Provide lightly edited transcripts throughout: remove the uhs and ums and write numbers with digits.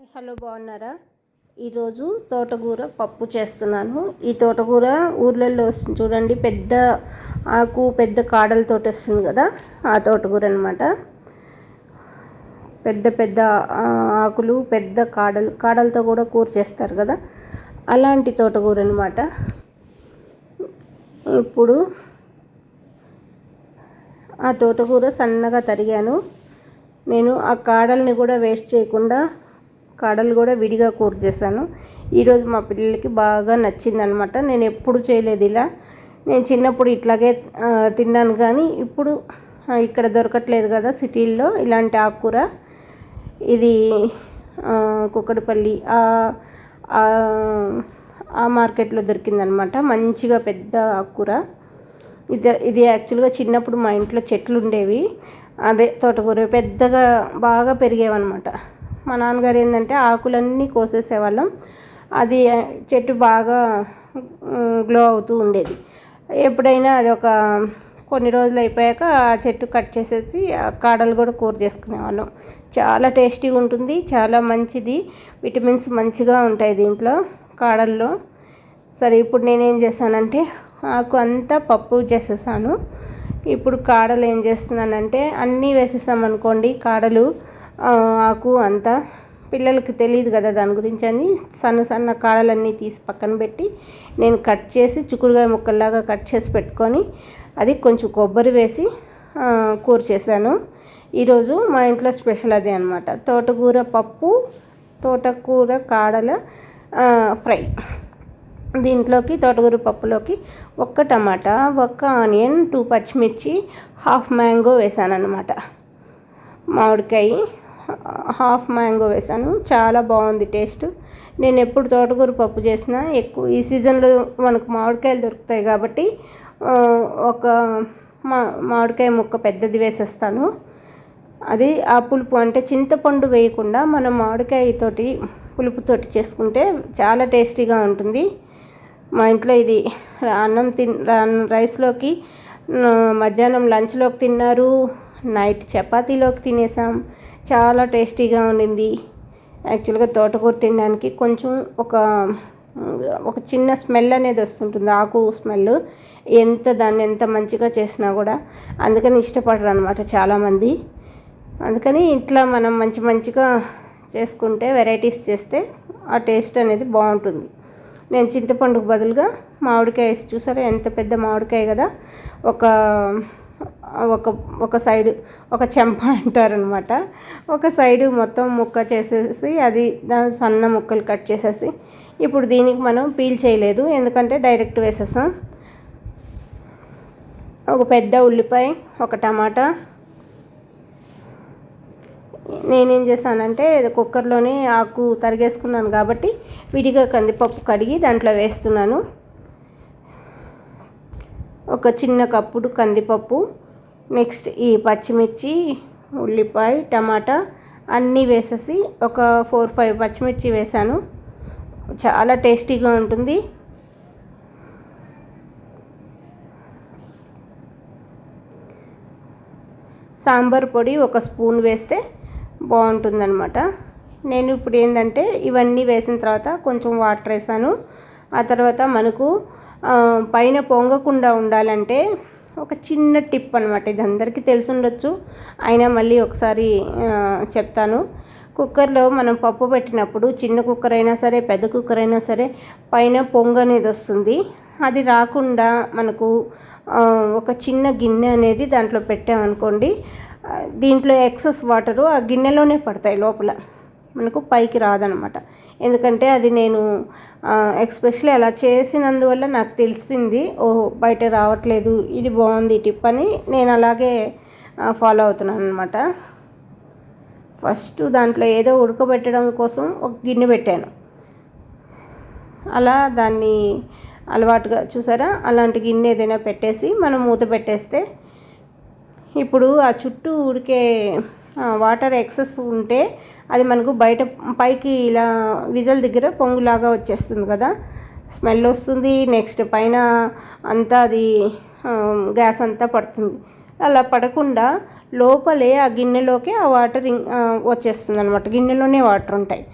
Hello, బాగున్నారా? ఈరోజు తోటకూర పప్పు చేస్తున్నాను. ఈ తోటకూర ఊర్లలో వస్తుంది చూడండి, పెద్ద ఆకు పెద్ద కాడలతో వస్తుంది కదా, ఆ తోటకూర అనమాట. పెద్ద పెద్ద ఆకులు పెద్ద కాడలతో కూడా కూర చేస్తారు కదా, అలాంటి తోటకూర అనమాట. ఇప్పుడు ఆ తోటకూర సన్నగా తరిగాను. నేను ఆ కాడల్ని కూడా వేస్ట్ చేయకుండా కాడలు కూడా విడిగా కూర చేశాను. ఈరోజు మా పిల్లలకి బాగా నచ్చిందనమాట. నేను ఎప్పుడు చేయలేదు ఇలా. నేను చిన్నప్పుడు ఇట్లాగే తిన్నాను, కానీ ఇప్పుడు ఇక్కడ దొరకట్లేదు కదా సిటీల్లో ఇలాంటి ఆకుకూర. ఇది కుక్కడపల్లి ఆ మార్కెట్లో దొరికిందనమాట. మంచిగా పెద్ద ఆకుకూర. ఇది యాక్చువల్గా చిన్నప్పుడు మా ఇంట్లో చెట్లు ఉండేవి, అదే తోటకూర పెద్దగా బాగా పెరిగేవన్నమాట. మా నాన్నగారు ఏంటంటే ఆకులన్నీ కోసేసేవాళ్ళం, అది చెట్టు బాగా గ్లో అవుతూ ఉండేది. ఎప్పుడైనా అది ఒక కొన్ని రోజులు అయిపోయాక ఆ చెట్టు కట్ చేసేసి ఆ కాడలు కూడా కూర చేసుకునేవాళ్ళం. చాలా టేస్టీగా ఉంటుంది, చాలా మంచిది, విటమిన్స్ మంచిగా ఉంటాయి దీంట్లో కాడల్లో. సరే, ఇప్పుడు నేనేం చేశానంటే ఆకు అంతా పప్పు చేసేసాను. ఇప్పుడు కాడలు ఏం చేస్తున్నానంటే అన్నీ వేసేసామనుకోండి, కాడలు ఆకు అంతా పిల్లలకి తెలియదు కదా దాని గురించి అని సన్న సన్న కాడలన్నీ తీసి పక్కన పెట్టి నేను కట్ చేసి చిక్కుడుకాయ ముక్కల్లాగా కట్ చేసి పెట్టుకొని అది కొంచెం కొబ్బరి వేసి కూర చేశాను. ఈరోజు మా ఇంట్లో స్పెషల్ అదే అనమాట, తోటకూర పప్పు, తోటకూర కాడల ఫ్రై. దీంట్లోకి తోటకూర పప్పులోకి ఒక్క టమాటా, ఒక్క ఆనియన్, 2 పచ్చిమిర్చి, హాఫ్ మ్యాంగో వేసాను అనమాట. మామిడికాయ హాఫ్ మ్యాంగో వేసాను. చాలా బాగుంది టేస్ట్. నేను ఎప్పుడు తోటకూర పప్పు చేసినా ఎక్కువ ఈ సీజన్లో మనకు మామిడికాయలు దొరుకుతాయి కాబట్టి ఒక మామిడికాయ ముక్క పెద్దది వేసేస్తాను. అది ఆ పులుపు అంటే చింతపండు వేయకుండా మనం మామిడికాయతోటి పులుపుతోటి చేసుకుంటే చాలా టేస్టీగా ఉంటుంది. మా ఇంట్లో ఇది రైస్లోకి, మధ్యాహ్నం లంచ్లోకి తిన్నారు, నైట్ చపాతీలోకి తినేసాం. చాలా టేస్టీగా ఉండింది. యాక్చువల్గా తోటకూర తినడానికి కొంచెం ఒక చిన్న స్మెల్ అనేది వస్తుంటుంది, ఆకు స్మెల్. దాన్ని ఎంత మంచిగా చేసినా కూడా అందుకని ఇష్టపడరు అనమాట చాలామంది. అందుకని ఇట్లా మనం మంచిగా చేసుకుంటే, వెరైటీస్ చేస్తే ఆ టేస్ట్ అనేది బాగుంటుంది. నేను చింతపండుకు బదులుగా మామిడికాయ వేసి, చూసారా ఎంత పెద్ద మామిడికాయ కదా, ఒక సైడు ఒక చెంప అంటారనమాట, ఒక సైడు మొత్తం ముక్క చేసేసి అది సన్న ముక్కలు కట్ చేసేసి, ఇప్పుడు దీనికి మనం పీల్ చేయలేదు ఎందుకంటే డైరెక్ట్ వేసేసాం. ఒక పెద్ద ఉల్లిపాయ, ఒక టమాటా. నేనేం చేశానంటే కుక్కర్లోనే ఆకు తరిగేసుకున్నాను కాబట్టి విడిగా కందిపప్పు కడిగి దాంట్లో వేస్తున్నాను. ఒక చిన్న కప్పుడు కందిపప్పు, నెక్స్ట్ ఈ పచ్చిమిర్చి, ఉల్లిపాయ, టమాటా అన్నీ వేసేసి ఒక 4-5 పచ్చిమిర్చి వేసాను. చాలా టేస్టీగా ఉంటుంది. సాంబార్ పొడి ఒక స్పూన్ వేస్తే బాగుంటుందన్నమాట. నేను ఇప్పుడు ఏంటంటే ఇవన్నీ వేసిన తర్వాత కొంచెం వాటర్ వేసాను. ఆ తర్వాత మనకు పైన పొంగకుండా ఉండాలంటే ఒక చిన్న టిప్ అనమాట, ఇది అందరికీ తెలిసి ఉండొచ్చు, అయినా మళ్ళీ ఒకసారి చెప్తాను. కుక్కర్లో మనం పప్పు పెట్టినప్పుడు చిన్న కుక్కర్ అయినా సరే పెద్ద కుక్కర్ అయినా సరే పైన పొంగు అనేది వస్తుంది. అది రాకుండా మనకు ఒక చిన్న గిన్నె అనేది దాంట్లో పెట్టామనుకోండి, దీంట్లో ఎక్సెస్ వాటరు ఆ గిన్నెలోనే పడతాయి, లోపల మనకు పైకి రాదనమాట. ఎందుకంటే అది నేను ఎస్పెషల్లీ అలా చేసినందువల్ల నాకు తెలిసింది, ఓహో బయట రావట్లేదు, ఇది బాగుంది టిప్ అని నేను అలాగే ఫాలో అవుతున్నాను అనమాట. ఫస్ట్ దాంట్లో ఏదో ఉడకబెట్టడం కోసం ఒక గిన్నె పెట్టాను, అలా దాన్ని అలవాటుగా చూసారా, అలాంటి గిన్నె ఏదైనా పెట్టేసి మనం మూత పెట్టేస్తే ఇప్పుడు ఆ చుట్టూ ఉడికే వాటర్ ఎక్సెస్ ఉంటే అది మనకు బయట పైకి ఇలా విజల్ దగ్గర పొంగులాగా వచ్చేస్తుంది కదా, స్మెల్ వస్తుంది. నెక్స్ట్ పైన అంతా అది గ్యాస్ అంతా పడుతుంది. అలా పడకుండా లోపలే ఆ గిన్నెలోకి ఆ వాటర్ వచ్చేస్తుంది అనమాట, గిన్నెలోనే వాటర్ ఉంటాయి.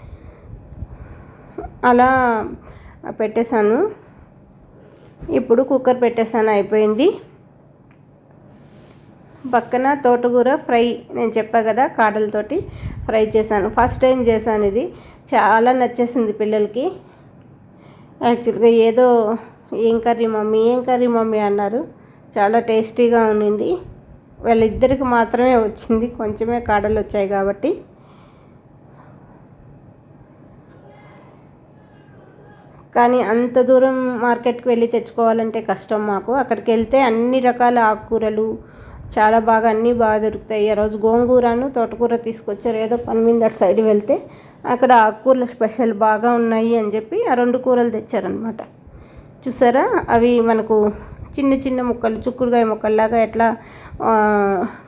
అలా పెట్టేశాను. ఇప్పుడు కుక్కర్ పెట్టేశాను, అయిపోయింది. పక్కన తోటకూర ఫ్రై నేను చెప్పా కదా, కాడలతోటి ఫ్రై చేశాను. ఫస్ట్ టైం చేశాను, ఇది చాలా నచ్చేసింది పిల్లలకి. యాక్చువల్గా ఏదో ఏం కర్రీ మమ్మీ అన్నారు. చాలా టేస్టీగా ఉన్నింది. వాళ్ళిద్దరికి మాత్రమే వచ్చింది, కొంచెమే కాడలు వచ్చాయి కాబట్టి. కానీ అంత దూరం మార్కెట్కి వెళ్ళి తెచ్చుకోవాలంటే కష్టం మాకు. అక్కడికి వెళ్తే అన్ని రకాల ఆకుకూరలు చాలా బాగా అన్నీ బాగా దొరుకుతాయి. ఆ రోజు గోంగూరను తోటకూర తీసుకొచ్చారు, ఏదో పని మీద అటు సైడ్ వెళ్తే అక్కడ ఆకుకూరలు స్పెషల్ బాగా ఉన్నాయి అని చెప్పి ఆ 2 కూరలు తెచ్చారనమాట. చూసారా, అవి మనకు చిన్న చిన్న ముక్కలు, చుక్కుడుగాయ ముక్కల్లాగా ఎట్లా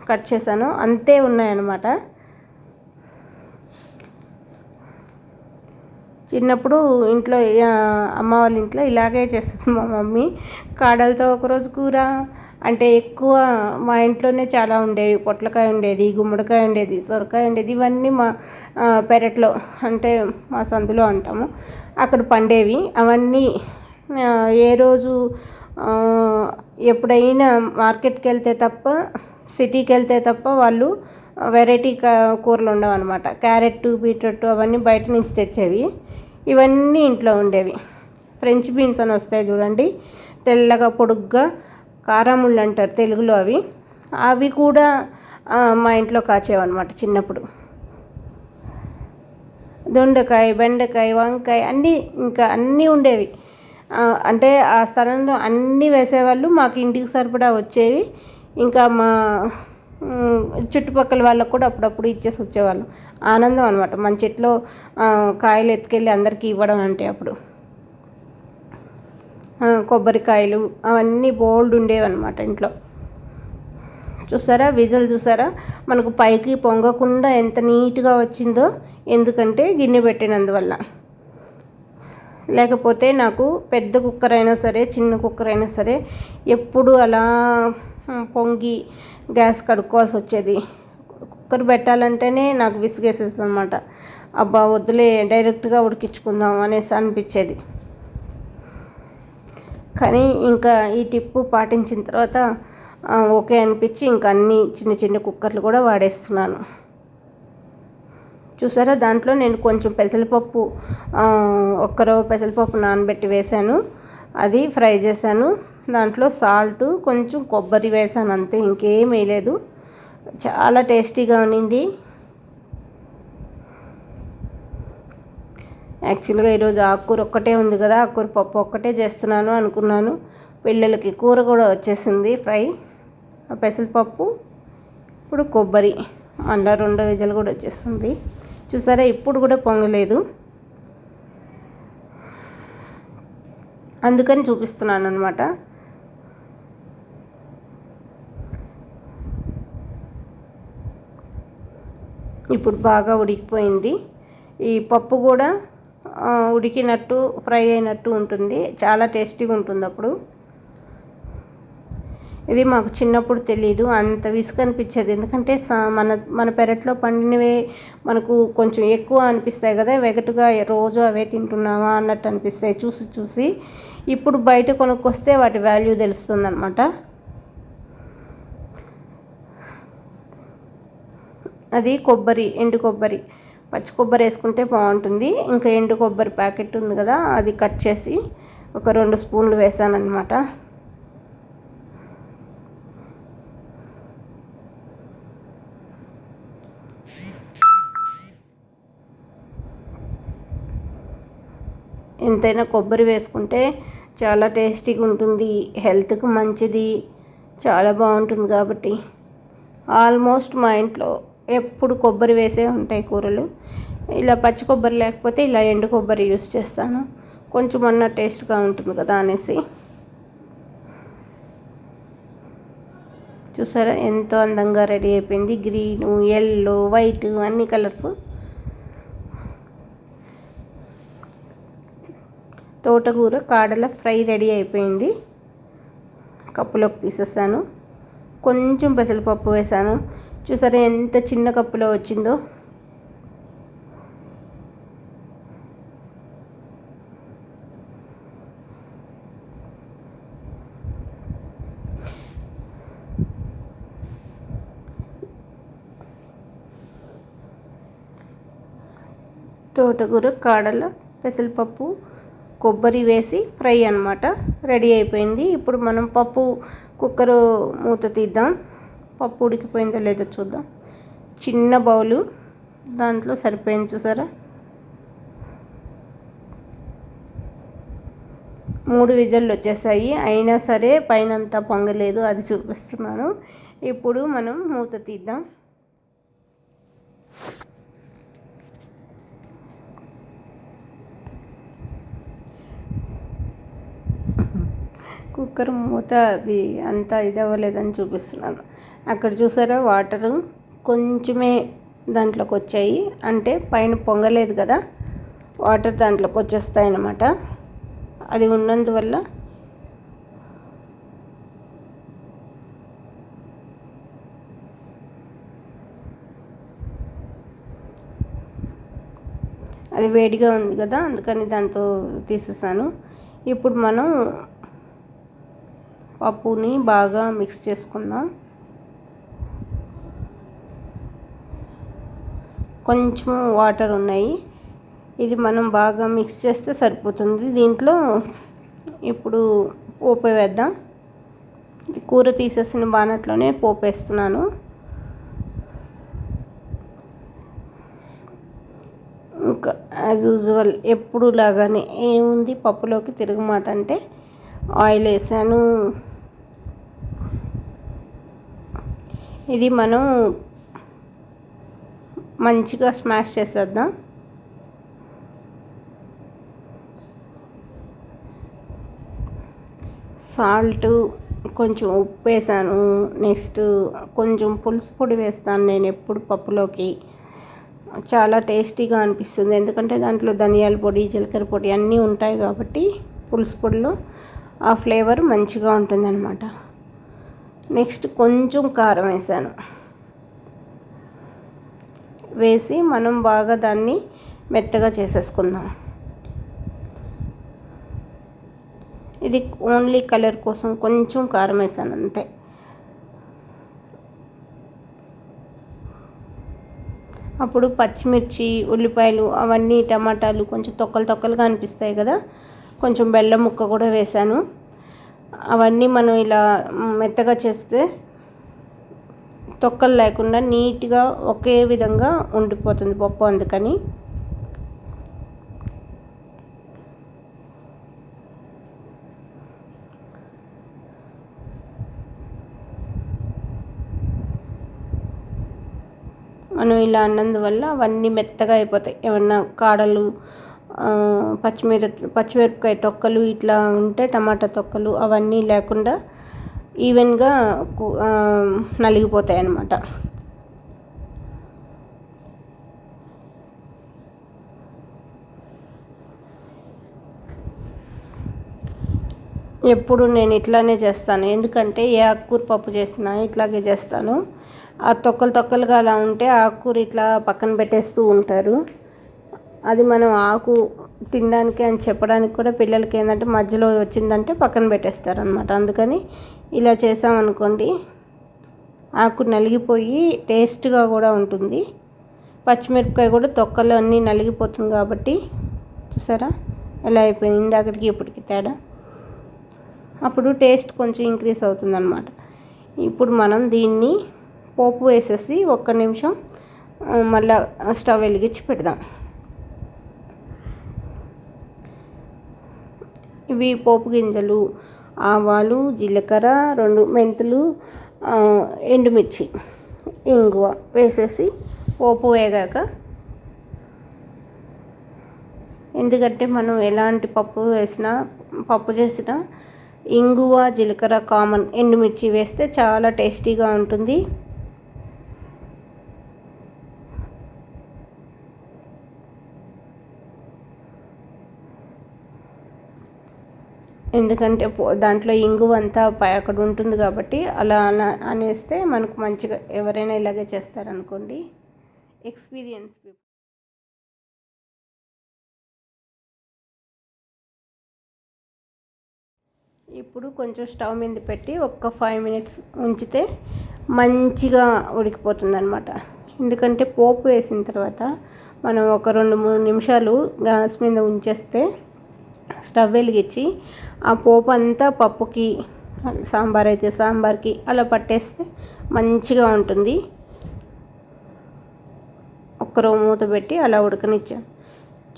కట్ చేశానో అంతే ఉన్నాయన్నమాట. చిన్నప్పుడు ఇంట్లో అమ్మ వాళ్ళ ఇంట్లో ఇలాగే చేస్తుంది మా మమ్మీ. కాడలతో ఒకరోజు కూర అంటే ఎక్కువ మా ఇంట్లోనే చాలా ఉండేవి. పొట్లకాయ ఉండేది, గుమ్మడికాయ ఉండేది, సొరకాయ ఉండేది. ఇవన్నీ మా పెరట్లో, అంటే మా సందులో అంటాము, అక్కడ పండేవి. అవన్నీ ఏ రోజు ఎప్పుడైనా మార్కెట్కి వెళ్తే తప్ప, సిటీకి వెళ్తే తప్ప వాళ్ళు వెరైటీ కూరలు ఉండవు అనమాట. క్యారెట్, బీట్రూట్ అవన్నీ బయట నుంచి తెచ్చేవి. ఇవన్నీ ఇంట్లో ఉండేవి. ఫ్రెంచ్ బీన్స్ అని వస్తాయి చూడండి, తెల్లగా పొడుగ్గా, కారాముళ్ళు అంటారు తెలుగులో. అవి కూడా మా ఇంట్లో కాచేవన్నమాట చిన్నప్పుడు. దొండకాయ, బెండకాయ, వంకాయ అన్నీ, ఇంకా అన్నీ ఉండేవి. అంటే ఆ స్థలంలో అన్నీ వేసేవాళ్ళు, మాకు ఇంటికి సరిపడా వచ్చేవి. ఇంకా మా చుట్టుపక్కల వాళ్ళకు కూడా అప్పుడప్పుడు ఇచ్చేసి వచ్చేవాళ్ళం. ఆనందం అనమాట మన చెట్లో కాయలు ఎత్తుకెళ్ళి అందరికీ ఇవ్వడం అంటే. అప్పుడు కొబ్బరికాయలు అవన్నీ బోల్డ్ ఉండేవన్నమాట ఇంట్లో. చూసారా, విజల్ చూసారా, మనకు పైకి పొంగకుండా ఎంత నీట్గా వచ్చిందో. ఎందుకంటే గిన్నె పెట్టినందువల్ల. లేకపోతే నాకు పెద్ద కుక్కర్ అయినా సరే, చిన్న కుక్కర్ అయినా సరే, ఎప్పుడు అలా పొంగి గ్యాస్ కడుక్కోవాల్సి వచ్చేది. కుక్కర్ పెట్టాలంటేనే నాకు విసిగేసేది అనమాట. అబ్బా వద్దులే, డైరెక్ట్గా ఉడికించుకుందాం అనేసి అనిపించేది. కానీ ఇంకా ఈ టిప్పు పాటించిన తర్వాత ఓకే అనిపించి ఇంకా అన్ని చిన్న చిన్న కుక్కర్లు కూడా వాడేస్తున్నాను. చూసారా, దాంట్లో నేను కొంచెం పెసరపప్పు, ఒక్కరో పెసరపప్పు నానబెట్టి వేశాను, అది ఫ్రై చేశాను. దాంట్లో సాల్ట్, కొంచెం కొబ్బరి వేసాను, అంతే, ఇంకేం వేయలేదు. చాలా టేస్టీగా ఉన్నింది. యాక్చువల్గా ఈరోజు ఆకుకూర ఒక్కటే ఉంది కదా, ఆకుకూర పప్పు ఒక్కటే చేస్తున్నాను అనుకున్నాను. పిల్లలకి కూర కూడా వచ్చేసింది ఫ్రై, పెసరపప్పు, ఇప్పుడు కొబ్బరి, మళ్ళీ 2 విజలు కూడా వచ్చేస్తుంది. చూసారా, ఇప్పుడు కూడా పొంగలేదు, అందుకని చూపిస్తున్నాను అనమాట. ఇప్పుడు బాగా ఉడికిపోయింది. ఈ పప్పు కూడా ఉడికినట్టు, ఫ్రై అయినట్టు ఉంటుంది, చాలా టేస్టీగా ఉంటుంది. అప్పుడు ఇది మాకు చిన్నప్పుడు తెలీదు, అంత విసుగు అనిపించేది. ఎందుకంటే మన పెరట్లో పండినవే మనకు కొంచెం ఎక్కువ అనిపిస్తాయి కదా, వెగటుగా రోజు అవే తింటున్నామా అన్నట్టు అనిపిస్తాయి చూసి చూసి. ఇప్పుడు బయట కొనుక్కొస్తే వాటి వాల్యూ తెలుస్తుంది అనమాట. అది కొబ్బరి, ఎండు కొబ్బరి, పచ్చి కొబ్బరి వేసుకుంటే బాగుంటుంది. ఇంకా ఎండు కొబ్బరి ప్యాకెట్ ఉంది కదా, అది కట్ చేసి ఒక 2 స్పూన్లు వేసానన్నమాట. ఎంతైనా కొబ్బరి వేసుకుంటే చాలా టేస్టీగా ఉంటుంది, హెల్త్కి మంచిది, చాలా బాగుంటుంది. కాబట్టి ఆల్మోస్ట్ మా ఇంట్లో ఎప్పుడు కొబ్బరి వేసే ఉంటాయి కూరలు. ఇలా పచ్చి కొబ్బరి లేకపోతే ఇలా ఎండు కొబ్బరి యూస్ చేస్తాను, కొంచెం అన్న టేస్ట్గా ఉంటుంది కదా అనేసి. చూసారా, ఎంతో అందంగా రెడీ అయిపోయింది. గ్రీను, ఎల్లో, వైట్ అన్ని కలర్స్. తోటకూర కాడల ఫ్రై రెడీ అయిపోయింది. కప్పులోకి తీసేసాను. కొంచెం పెసరపప్పు వేసాను. చూసారా ఎంత చిన్న కప్పులో వచ్చిందో. తోటకూర, కాడల, పెసరపప్పు, కొబ్బరి వేసి ఫ్రై అనమాట రెడీ అయిపోయింది. ఇప్పుడు మనం పప్పు కుక్కరు మూత తీద్దాం. పప్పు ఉడికిపోయిందో లేదో చూద్దాం. చిన్న బౌలు, దాంట్లో సరిపోయింది చూసారా. 3 విజిల్లు వచ్చేసాయి. అయినా సరే పైన అంతా పొంగలేదు, అది చూపిస్తున్నాను. ఇప్పుడు మనం మూత తీద్దాం. కుక్కర్ మూత అది అంతా ఇది అవ్వలేదని చూపిస్తున్నాను. అక్కడ చూసారా వాటరు కొంచెమే దాంట్లోకి వచ్చాయి, అంటే పైన పొంగలేదు కదా, వాటర్ దాంట్లోకి వచ్చేస్తాయి అన్నమాట. అది ఉన్నందువల్ల అది వేడిగా ఉంది కదా, అందుకని దాంతో తీసేసాను. ఇప్పుడు మనం పప్పుని బాగా మిక్స్ చేసుకుందాం. కొంచెం వాటర్ ఉన్నాయి, ఇది మనం బాగా మిక్స్ చేస్తే సరిపోతుంది. దీంట్లో ఇప్పుడు పోపు వేద్దాం. కూర తీసేసిన బాణట్లోనే పోపు వేస్తున్నాను. ఇంకా యాజ్ యూజువల్ ఎప్పుడు లాగానే ఏముంది, పప్పులోకి తిరుగుమాత అంటే ఆయిల్ వేసాను. ఇది మనం మంచిగా స్మాష్ చేసేద్దాం. సాల్ట్, కొంచెం ఉప్పు వేసాను. నెక్స్ట్ కొంచెం పులుసు పొడి వేస్తాను నేను ఎప్పుడు పప్పులోకి. చాలా టేస్టీగా అనిపిస్తుంది, ఎందుకంటే దాంట్లో ధనియాల పొడి, జీలకర్ర పొడి అన్నీ ఉంటాయి కాబట్టి పులుసు పొడిలో ఆ ఫ్లేవర్ మంచిగా ఉంటుందన్నమాట. నెక్స్ట్ కొంచెం కారం వేసాను. వేసి మనం బాగా దాన్ని మెత్తగా చేసేసుకుందాం. ఇది ఓన్లీ కలర్ కోసం కొంచెం కారం వేసాను అంతే. అప్పుడు పచ్చిమిర్చి, ఉల్లిపాయలు అవన్నీ, టమాటాలు కొంచెం తొక్కలుగా అనిపిస్తాయి కదా, కొంచెం బెల్లం ముక్క కూడా వేసాను. అవన్నీ మనం ఇలా మెత్తగా చేస్తే తొక్కలు లేకుండా నీట్గా ఒకే విధంగా ఉండిపోతుంది పప్పు. అందుకని మనం ఇలా అన్నందువల్ల అవన్నీ మెత్తగా అయిపోతాయి. ఏమన్నా కాడలు, పచ్చిమిరపకాయ తొక్కలు ఇట్లా ఉంటే, టమాటా తొక్కలు అవన్నీ లేకుండా ఈవెన్గా నలిగిపోతాయి అన్నమాట. ఎప్పుడు నేను ఇట్లానే చేస్తాను, ఎందుకంటే ఏ ఆకుకూర పప్పు చేసినా ఇట్లాగే చేస్తాను. ఆ తొక్కలుగా అలా ఉంటే ఆకుకూర ఇట్లా పక్కన పెట్టేస్తూ ఉంటారు. అది మనం ఆకు తినడానికి అని చెప్పడానికి కూడా పిల్లలకి ఏంటంటే మధ్యలో వచ్చిందంటే పక్కన పెట్టేస్తారు అనమాట. అందుకని ఇలా చేసామనుకోండి, ఆకు నలిగిపోయి టేస్ట్గా కూడా ఉంటుంది. పచ్చిమిరపకాయ కూడా తొక్కలు అన్నీ నలిగిపోతుంది కాబట్టి చూసారా ఎలా అయిపోయింది ఇందాకటికి ఇప్పటికి తేడా. అప్పుడు టేస్ట్ కొంచెం ఇంక్రీజ్ అవుతుందన్నమాట. ఇప్పుడు మనం దీన్ని పోపు వేసేసి 1 నిమిషం మళ్ళీ స్టవ్ వెలిగించి పెడదాం. ఇవి పోపు గింజలు, ఆవాలు, జీలకర్ర, 2 మెంతులు, ఎండుమిర్చి, ఇంగువ వేసేసి పోపు వేగాక, ఎందుకంటే మనం ఎలాంటి పప్పు చేసినా ఇంగువ, జీలకర్ర కామన్, ఎండుమిర్చి వేస్తే చాలా టేస్టీగా ఉంటుంది. ఎందుకంటే దాంట్లో ఇంగువ అంతా అక్కడ ఉంటుంది కాబట్టి అలా అనేస్తే మనకు మంచిగా, ఎవరైనా ఇలాగే చేస్తారనుకోండి, ఎక్స్పీరియన్స్ పీపుల్. ఇప్పుడు కొంచెం స్టవ్ మీద పెట్టి ఒక 5 మినిట్స్ ఉంచితే మంచిగా ఉడికిపోతుంది అనమాట. ఎందుకంటే పోపు వేసిన తర్వాత మనం ఒక 2-3 నిమిషాలు గ్యాస్ మీద ఉంచేస్తే స్టవ్ వెలిగించి ఆ పోపు అంతా పప్పుకి, సాంబార్ అయితే సాంబార్కి అలా పట్టేస్తే మంచిగా ఉంటుంది. ఒక్కరో మూత పెట్టి అలా ఉడకనిచ్చాను.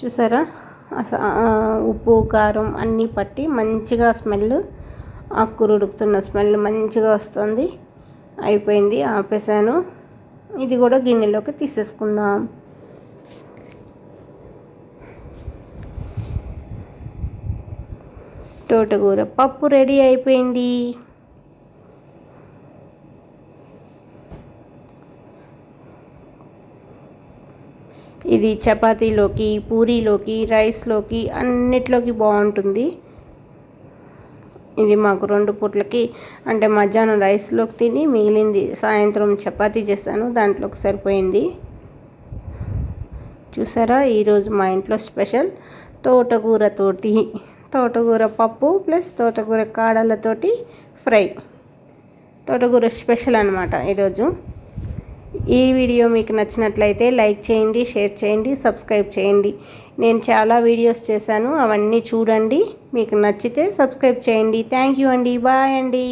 చూసారా, ఉప్పు కారం అన్నీ పట్టి మంచిగా స్మెల్, ఆకుకూర ఉడుకుతున్న స్మెల్ మంచిగా వస్తుంది. అయిపోయింది, ఆపేసాను. ఇది కూడా గిన్నెలోకి తీసేసుకుందాం. తోటకూర పప్పు రెడీ అయిపోయింది. ఇది చపాతీలోకి, పూరీలోకి, రైస్లోకి అన్నిట్లోకి బాగుంటుంది. ఇది మాకు 2 పూట్లకి, అంటే మధ్యాహ్నం రైస్లోకి తిని మిగిలింది సాయంత్రం చపాతీ చేస్తాను, దాంట్లోకి సరిపోయింది. చూసారా, ఈరోజు మా ఇంట్లో స్పెషల్ తోటకూర పప్పు ప్లస్ తోటకూర కాడలతోటి ఫ్రై. తోటకూర స్పెషల్ అనమాట ఈరోజు. ఈ వీడియో మీకు నచ్చినట్లయితే లైక్ చేయండి, షేర్ చేయండి, సబ్స్క్రైబ్ చేయండి. నేను చాలా వీడియోస్ చేశాను, అవన్నీ చూడండి. మీకు నచ్చితే సబ్స్క్రైబ్ చేయండి. థ్యాంక్ యూ అండి. బాయ్ అండి.